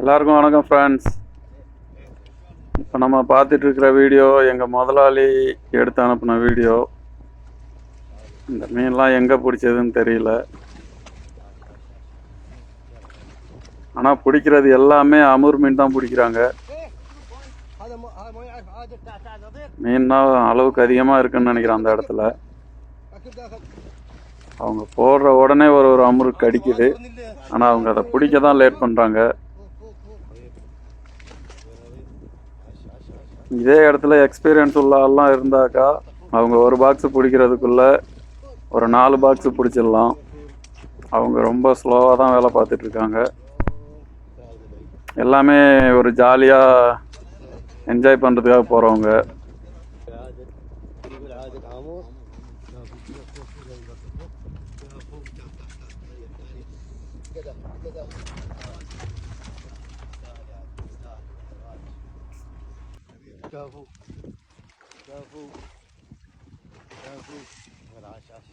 எல்லாருக்கும் வணக்கம் ஃப்ரெண்ட்ஸ். இப்போ நம்ம பார்த்துட்டு இருக்கிற வீடியோ எங்கள் முதலாளி எடுத்து அனுப்பின வீடியோ. இந்த மீன்லாம் எங்கே பிடிச்சதுன்னு தெரியல, ஆனால் பிடிக்கிறது எல்லாமே அமூர் மீன் தான் பிடிக்கிறாங்க. மீன்னா அளவுக்கு அதிகமாக இருக்குன்னு நினைக்கிறேன் அந்த இடத்துல. அவங்க போடுற உடனே ஒரு அமுருக்கு அடிக்குது, ஆனால் அவங்க அதை பிடிக்க தான் லேட் பண்ணுறாங்க. இதே இடத்துல எக்ஸ்பீரியன்ஸ் உள்ள ஆள்லாம் இருந்தாக்கா அவங்க ஒரு பாக்ஸ் பிடிக்கிறதுக்குள்ள ஒரு 4 பாக்ஸ் பிடிச்சிடலாம். அவங்க ரொம்ப ஸ்லோவாக தான் வேலை பார்த்துட்ருக்காங்க. எல்லாமே ஒரு ஜாலியாக என்ஜாய் பண்ணுறதுக்காக போகிறவங்க. كفو كفو كفو العشاش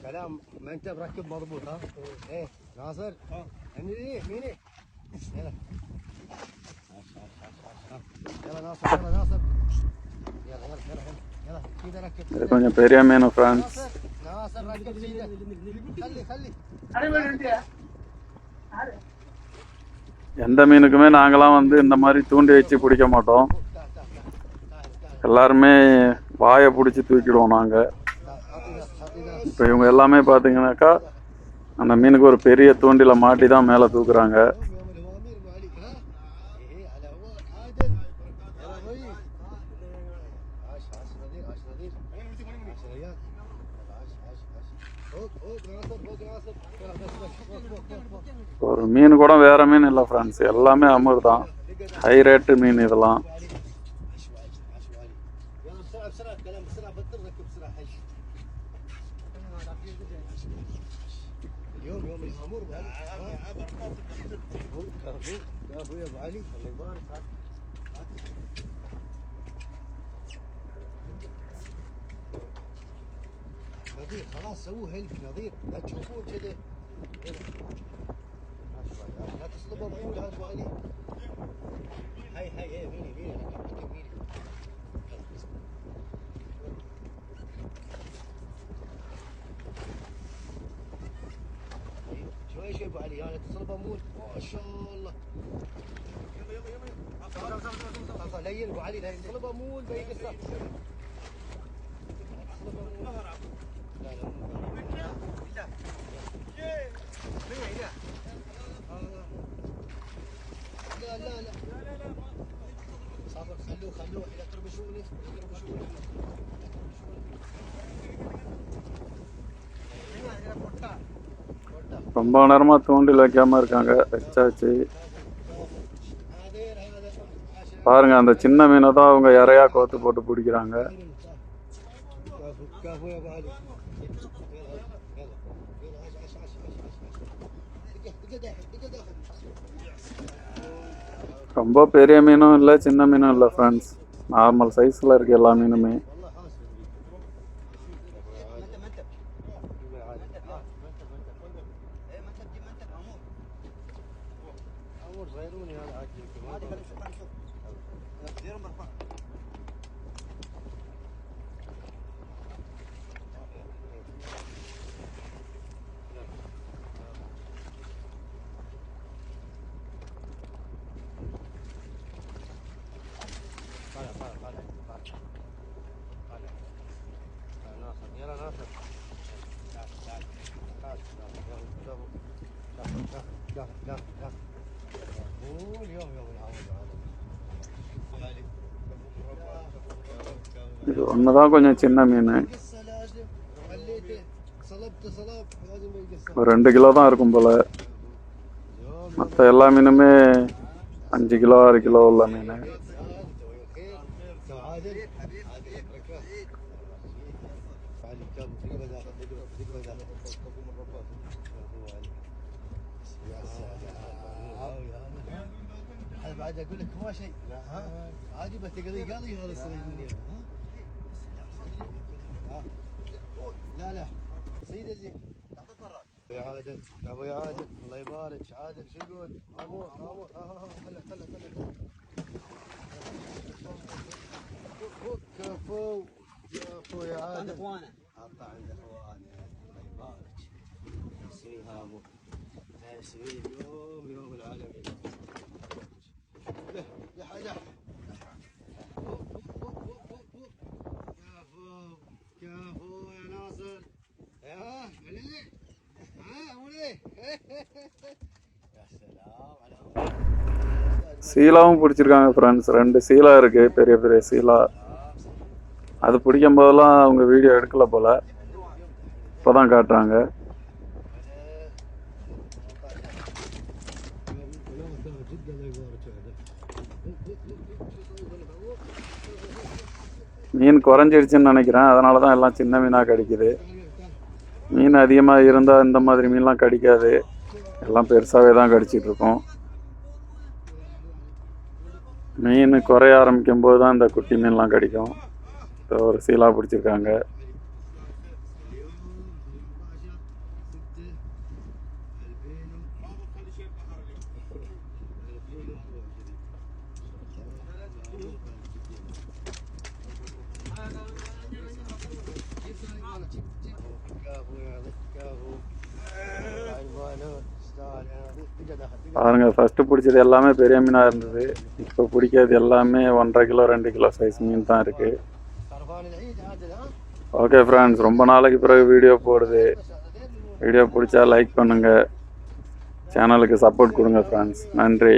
كلام ما انت مركب مضبوط. ها ايه ناصر عندي ميني يلا يلا ناصر يلا ناصر يلا يلا يلا يلا كذا ركب. இது கொஞ்சம் பெரிய மீன் ஃப்ரெண்ட்ஸ். ناصر ركب سيدك خلي எந்த மீனுக்குமே நாங்களாம் இந்த மாதிரி தூண்டி வச்சு பிடிக்க மாட்டோம். எல்லாருமே வாயை பிடிச்சி தூக்கிடுவோம் நாங்கள். இப்போ இவங்க எல்லாமே பார்த்தீங்கன்னாக்கா அந்த மீனுக்கு ஒரு பெரிய தூண்டில மாட்டி தான் மேலே தூக்குறாங்க. ஒரு மீன் கூட வேற மீன் இல்லை ஃப்ரெண்ட்ஸ், எல்லாமே அமூர் தான். ஹை ரேட்டு மீன் இதெல்லாம். خلاص سووه هيلب نظيف، لا تشوفون كذا لا تصلبوا بعيون هذا علي. هاي ميني ميني شوي ابو علي انا تصلبه مول ما شاء الله. يلا لين ابو علي لين تصلبه مول بيكسر. لا صابر خلوه لا تربشوني. ரொம்ப நேரமாக தூண்டில் வைக்காமல் இருக்காங்க. வச்சாச்சு பாருங்க, அந்த சின்ன மீனை தான் அவங்க இறையா கோத்து போட்டு பிடிக்கிறாங்க. ரொம்ப பெரிய மீனும் இல்லை, சின்ன மீனும் இல்லை ஃப்ரெண்ட்ஸ். நார்மல் சைஸில் இருக்குது எல்லா மீனுமே. இது ஒண்ணுதான் கொஞ்சம் சின்ன மீன். ஒரு 2 கிலோ தான் இருக்கும் போல. மற்ற எல்லா மீனுமே 5 கிலோ 6 கிலோ உள்ள மீன். بعد اقول لك ما شيء ها عادي بتقضي قاضي هذا الصغير مني ها لا سيدي زين تعطي طراق يا عادل يا ابو عادل الله يبارك عادل شو يقول؟ امور هلا كفو كفو يا عادل حطه عند اخوانه الله يبارك يسويها ابو يسوي يوم العالمين لح كفو يا ناصر يا علي ولي يا سلام على சீலாவும் பிடிச்சிருக்காங்க ஃப்ரெண்ட்ஸ். 2 சீலா இருக்குது, பெரிய பெரிய சீலா. அது பிடிக்கும் போதெல்லாம் அவங்க வீடியோ எடுக்கல போல், இப்போ தான் காட்டுறாங்க. மீன் குறைஞ்சிடுச்சுன்னு நினைக்கிறேன், அதனால தான் எல்லாம் சின்ன மீனாக கிடைக்குது. மீன் அதிகமாக இருந்தால் இந்த மாதிரி மீன்லாம் கிடைக்காது, எல்லாம் பெருசாகவே தான் கடிச்சிட்ருக்கோம். மீன் குறைய ஆரம்பிக்கும் போது தான் இந்த குட்டி மீன்லாம் கிடைக்கும். இப்போ ஒரு சீலா பிடிச்சிருக்காங்க. பாருங்க, ஃபர்ஸ்ட் பிடிச்சது எல்லாமே பெரிய மீனாக இருந்தது. இப்போ பிடிக்கிறது எல்லாமே 1.5 கிலோ 2 கிலோ சைஸ் மீன் தான் இருக்கு. ஓகே ஃப்ரெண்ட்ஸ், ரொம்ப நாளைக்கு பிறகு வீடியோ போடுது. வீடியோ பிடிச்சா லைக் பண்ணுங்க, சேனலுக்கு சப்போர்ட் கொடுங்க ஃப்ரெண்ட்ஸ். நன்றி.